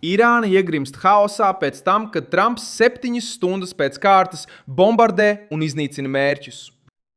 Irāna iegrimst haosā pēc tam, kad Trumps 7 stundas pēc kārtas bombardē un iznīcina mērķus.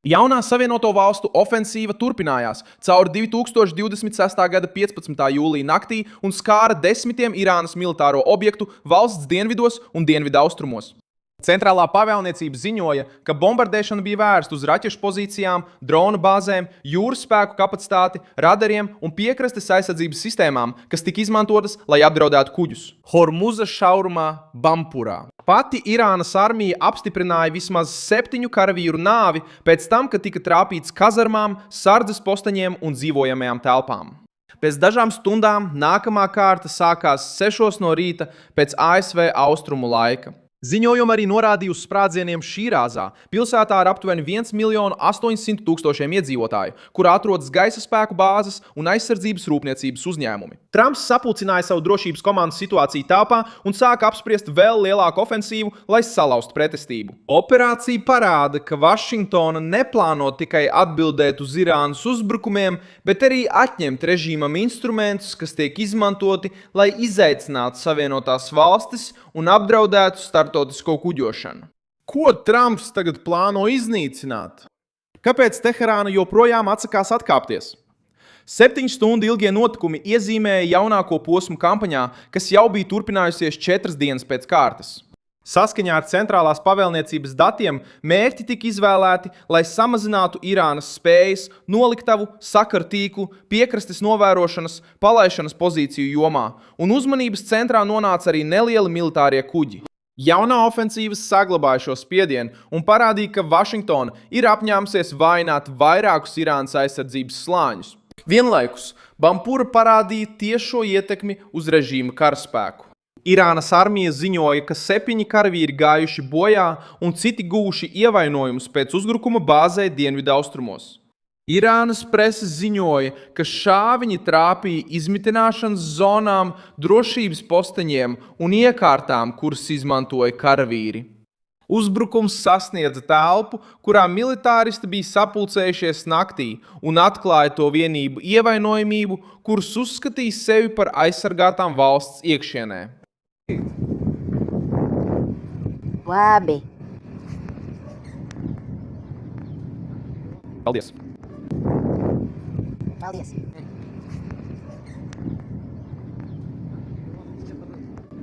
Jaunā Savienoto Valstu ofensīva turpinājās cauri 2026. gada 15. jūlija naktī un skāra desmitiem Irānas militāro objektu valsts dienvidos un dienvidaustrumos. Centrālā pavēlniecība ziņoja, ka bombardēšana bija vērsta uz raķešu pozīcijām, dronu bāzēm, jūras spēku kapacitāti, radariem un piekrastes aizsardzības sistēmām, kas tika izmantotas, lai apdraudētu kuģus. Hormuzas šaurumā, Bampurā. Pati Irānas armija apstiprināja vismaz 7 karavīru nāvi pēc tam, kad tika trāpīts kazarmām, sardzes posteņiem un dzīvojamajām telpām. Pēc dažām stundām nākamā kārta sākās 6 no rīta pēc ASV austrumu laika. Ziņojumi arī norādīja uz sprādzieniem Šīrāzā, pilsētā ar aptuveni 1,800,000 iedzīvotāju, kurā atrodas gaisa spēku bāzes un aizsardzības rūpniecības uzņēmumi. Trumps sapulcināja savu drošības komandas situāciju telpā un sāka apspriest vēl lielāku ofensīvu, lai salaustu pretestību. Operācija parāda, ka Vašingtona neplāno tikai atbildēt uz Irānas uzbrukumiem, bet arī atņemt režīmam instrumentus, kas tiek izmantoti, lai izaicinātu Savienotās valstis un apdraudētu starptautisko kuģošanu. Ko Trumps tagad plāno iznīcināt? Kāpēc Teherāna joprojām atsakās atkāpties? 7 stundu ilgie notikumi iezīmēja jaunāko posmu kampaņā, kas jau bija turpinājusies 4 dienas pēc kārtas. Saskaņā ar centrālās pavēlniecības datiem mērķi tika izvēlēti, lai samazinātu Irānas spējas noliktavu, sakaru tīklu, piekrastes novērošanas, palaišanas pozīciju jomā, un uzmanības centrā nonāca arī nelieli militārie kuģi. Jaunā ofensīva saglabāja šo spiedienu un parādīja, ka Vašingtona ir apņēmusies vājināt vairākus Irānas aizsardzības slāņus. Vienlaikus Bampura parādīja tiešo ietekmi uz režīma karaspēku. Irānas armija ziņoja, ka 7 karavīri gājuši bojā un citi guvuši ievainojumus pēc uzbrukuma bāzē dienvidaustrumos. Irānas prese ziņoja, ka šāviņi trāpīja izmitināšanas zonām, drošības posteņiem un iekārtām, kuras izmantoja karavīri. Uzbrukums sasniedza telpu, kurā militāristi bija sapulcējušies naktī un atklāja to vienību ievainojamību, kuras uzskatīja sevi par aizsargātām valsts iekšienē. Labi. Paldies! Paldies.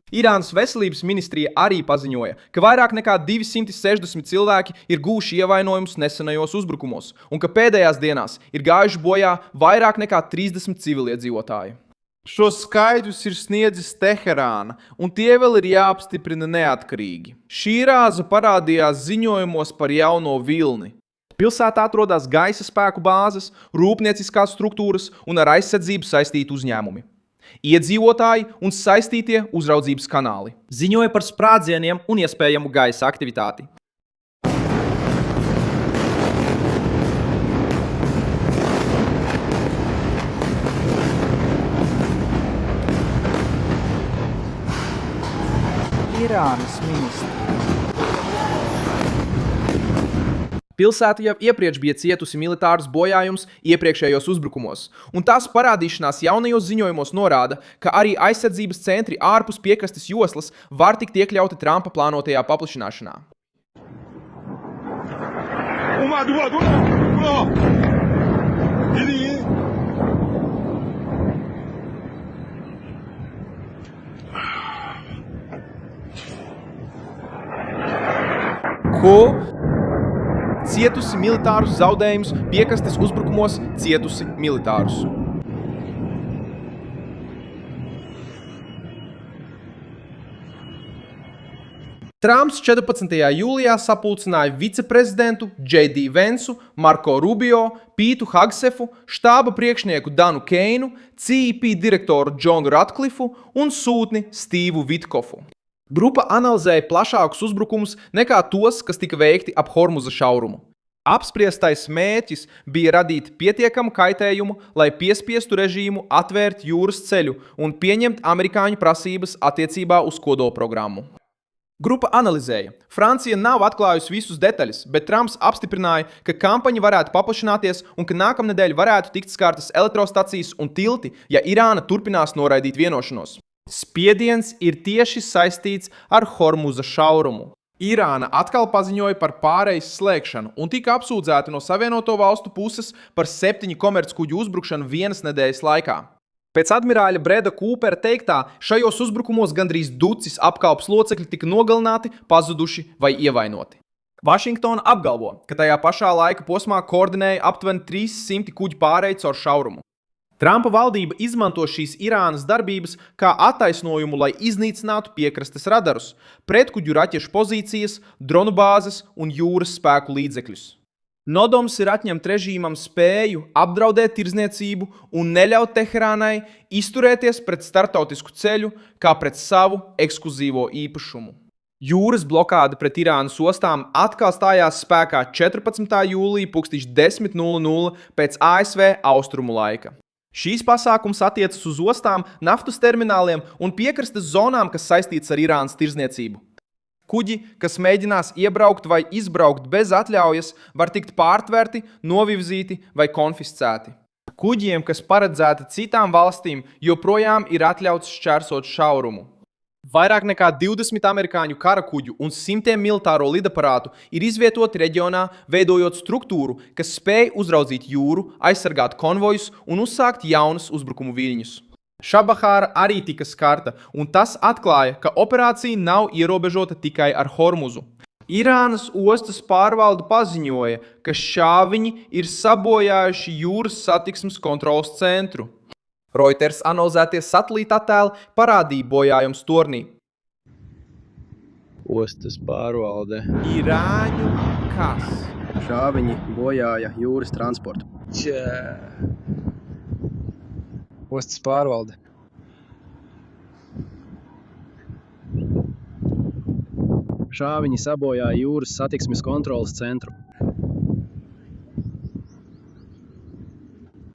Irānas veselības ministrija arī paziņoja, ka vairāk nekā 260 cilvēki ir guvuši ievainojumus nesenajos uzbrukumos, un ka pēdējās dienās ir gājuši bojā vairāk nekā 30 civiliedzīvotāji. Šo skaidrus ir sniedzis Teherāna, un tie vēl ir jāapstiprina neatkarīgi. Šīrāza parādījās ziņojumos par jauno vilni. Pilsētā atrodas gaisa spēku bāzes, rūpnieciskās struktūras un ar aizsardzību saistīti uzņēmumi. Iedzīvotāji un saistītie uzraudzības kanāli ziņoja par sprādzieniem un iespējamu gaisa aktivitāti. Irānas ministri. Pilsēta jau iepriekš bija cietusi militārus bojājumus iepriekšējos uzbrukumos, un tās parādīšanās jaunajos ziņojumos norāda, ka arī aizsardzības centri ārpus piekrastes joslas var tikt iekļauti Trumpa plānotajā paplašināšanā. Ko? Cietusi militārus zaudējumus, piekrastes uzbrukumos cietusi militārus. Trumps 14. jūlijā sapulcināja viceprezidentu J.D. Vensu, Marko Rubio, Pītu Hagsefu, štāba priekšnieku Danu Keinu, CEP direktoru Džonu Ratcliffu un sūtni Stīvu Vitkofu. Grupa analizēja plašākus uzbrukumus nekā tos, kas tika veikti ap Hormuza šaurumu. Apspriestais mērķis bija radīt pietiekamu kaitējumu, lai piespiestu režīmu atvērt jūras ceļu un pieņemt amerikāņu prasības attiecībā uz kodolprogrammu. Grupa analizēja. Francija nav atklājusi visus detaļas, bet Trumps apstiprināja, ka kampaņa varētu paplašināties un ka nākamnedēļ varētu tikt skartas elektrostacijas un tilti, ja Irāna turpinās noraidīt vienošanos. Spiediens ir tieši saistīts ar Hormuza šaurumu. Irāna atkal paziņoja par pārejas slēgšanu un tika apsūdzēta no Savienoto Valstu puses par 7 komerckuģu uzbrukšanu vienas nedēļas laikā. Pēc admirāļa Breda Kūpera teiktā, šajos uzbrukumos gandrīz ducis apkalpes locekļi tika nogalināti, pazuduši vai ievainoti. Vašingtona apgalvo, ka tajā pašā laika posmā koordinēja aptuveni 300 kuģu pāreju caur šaurumu. Trumpa valdība izmanto šīs Irānas darbības kā attaisnojumu, lai iznīcinātu piekrastes radarus, pretkuģu raķešu pozīcijas, dronu bāzes un jūras spēku līdzekļus. Nodoms ir atņemt režīmam spēju apdraudēt tirdzniecību un neļaut Teherānai izturēties pret startautisku ceļu kā pret savu ekskluzīvo īpašumu. Jūras blokāde pret Irānas ostām atkal stājās spēkā 14. jūlijā 10:00 pēc ASV austrumu laika. Šīs pasākums attiecas uz ostām, naftas termināliem un piekrastes zonām, kas saistītas ar Irānas tirdzniecību. Kuģi, kas mēģinās iebraukt vai izbraukt bez atļaujas, var tikt pārtverti, novirzīti vai konfiscēti. Kuģiem, kas paredzēti citām valstīm, joprojām ir atļauts šķērsot šaurumu. Vairāk nekā 20 amerikāņu kara kuģu un simtiem militāro lidaparātu ir izvietoti reģionā, veidojot struktūru, kas spēj uzraudzīt jūru, aizsargāt konvojus un uzsākt jaunus uzbrukumu viļņus. Šabahāra arī tika skarta, un tas atklāja, ka operācija nav ierobežota tikai ar Hormuzu. Irānas ostas pārvalde paziņoja, ka šāviņi ir sabojājuši jūras satiksmes kontroles centru. Reuters analizētie satelīta attēli parādīja bojājums tornī. Ostas pārvalde. Irāņu kas? Šāviņi bojāja jūras transportu. Ostas pārvalde. Šāviņi sabojāja jūras satiksmes kontroles centru.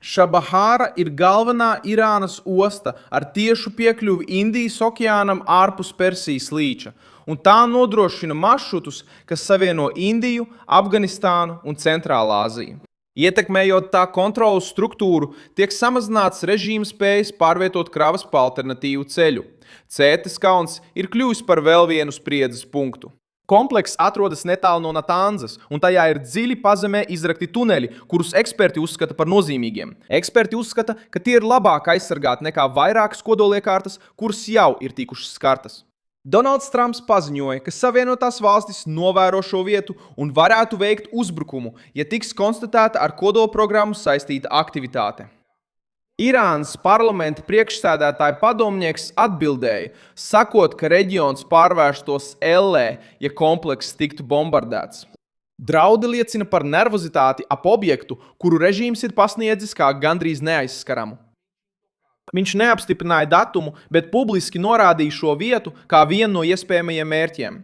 Šabahāra ir galvenā Irānas osta ar tiešu piekļuvi Indijas okeānam ārpus Persijas līča, un tā nodrošina maršrutus, kas savieno Indiju, Afganistānu un Centrālā Aziju. Ietekmējot tā kontrolas struktūru, tiek samazināts režīma spējas pārvietot kravas pa alternatīvu ceļu. Cētes kalns ir kļuvis par vēl vienu spriedzes punktu. Komplekss atrodas netālu no Natanzas, un tajā ir dziļi pazemē izrakti tuneļi, kurus eksperti uzskata par nozīmīgiem. Eksperti uzskata, ka tie ir labāk aizsargāti nekā vairākas kodoliekārtas, kuras jau ir tikušas skartas. Donalds Trumps paziņoja, ka Savienotās valstis novēro šo vietu un varētu veikt uzbrukumu, ja tiks konstatēta ar kodolprogrammu saistīta aktivitāte. Irānas parlamenta priekšsēdētāja padomnieks atbildēja, sakot, ka reģions pārvērstos ellē, ja komplekss tiktu bombardēts. Draudi liecina par nervozitāti ap objektu, kuru režīms ir pasniedzis kā gandrīz neaizskaramu. Viņš neapstiprināja datumu, bet publiski norādīja šo vietu kā vienu no iespējamajiem mērķiem.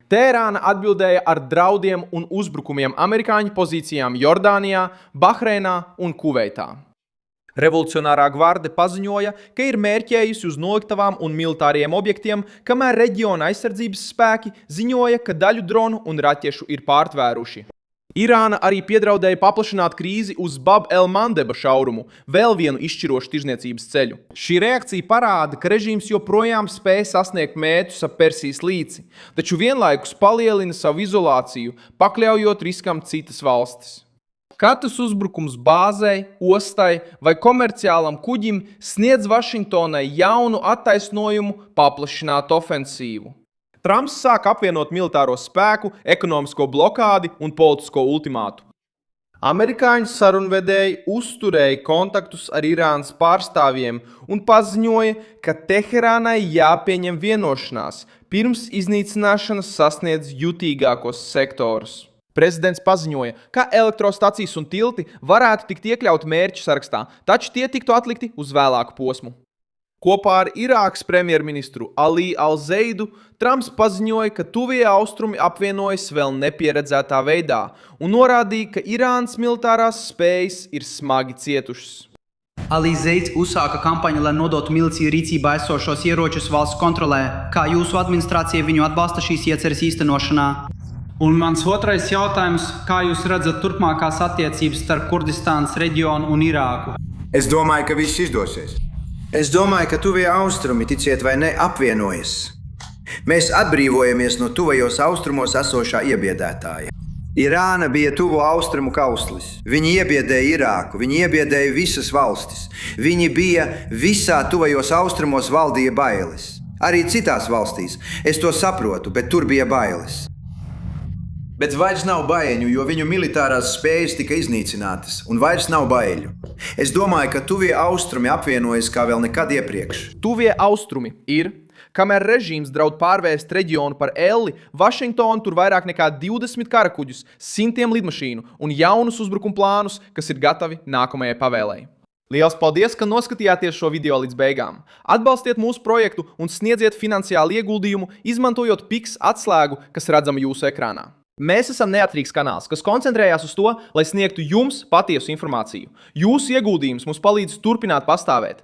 Teherāna atbildēja ar draudiem un uzbrukumiem amerikāņu pozīcijām Jordānijā, Bahreinā un Kuveitā. Revolucionārā gvarde paziņoja, ka ir mērķējusi uz noliktavām un militāriem objektiem, kamēr reģiona aizsardzības spēki ziņoja, ka daļu dronu un raķešu ir pārtvēruši. Irāna arī piedraudēja paplašināt krīzi uz Bab el-Mandeba šaurumu, vēl vienu izšķirošu tirdzniecības ceļu. Šī reakcija parāda, ka režīms joprojām spēj sasniegt mērķus ap Persijas līci, taču vienlaikus palielina savu izolāciju, pakļaujot riskam citas valstis. Katrs uzbrukums bāzei, ostai vai komerciālam kuģim sniedz Vašingtonai jaunu attaisnojumu paplašināt ofensīvu. Trumps sāk apvienot militāro spēku, ekonomisko blokādi un politisko ultimātu. Amerikāņu sarunvedēji uzturēja kontaktus ar Irānas pārstāvjiem un paziņoja, ka Teherānai jāpieņem vienošanās, pirms iznīcināšanas sasniedz jutīgākos sektorus. Prezidents paziņoja, ka elektrostacijas un tilti varētu tikt iekļauti mērķu sarakstā, taču tie tiktu atlikti uz vēlāku posmu. Kopā ar Irākas premjerministru Ali Al-Zeidu Trumps paziņoja, ka tuvie austrumi apvienojas vēl nepieredzētā veidā un norādīja, ka Irānas militārās spējas ir smagi cietušas. Ali Zeids uzsāka kampaņu, lai nodotu miliciju rīcībā esošos ieročus valsts kontrolē. Kā jūsu administrācija viņu atbalsta šīs ieceres īstenošanā? Un mans otrais jautājums, kā jūs redzat turpmākās attiecības starp Kurdistānas reģionu un Irāku? Es domāju, ka viss izdosies. Es domāju, ka tuvie austrumi, ticiet vai ne, apvienojas. Mēs atbrīvojamies no tuvajos austrumos esošā iebiedētāja. Irāna bija tuvo austrumu kauslis. Viņi iebiedēja Irāku, viņi iebiedēja visas valstis. Viņi bija visā tuvajos austrumos valdīja bailes. Arī citās valstīs. Es to saprotu, bet tur bija bailes. Bet vairs nav baiļu, jo viņu militārās spējas tika iznīcinātas, un vairs nav baiļu. Es domāju, ka tuvie austrumi apvienojas kā vēl nekad iepriekš. Tuvie austrumi ir, kamēr režīms draud pārvērst reģionu par elli, Vašingtona tur vairāk nekā 20 karakuģus, 100 lidmašīnu un jaunus uzbrukuma plānus, kas ir gatavi nākamajai pavēlei. Liels paldies, ka noskatījāties šo video līdz beigām. Atbalstiet mūsu projektu un sniedziet finansiālu ieguldījumu, izmantojot PIX atslēgu, kas redzama jūsu ekrānā. Mēs esam neatkarīgs kanāls, kas koncentrējās uz to, lai sniegtu jums patiesu informāciju. Jūsu ieguldījums mums palīdz turpināt pastāvēt.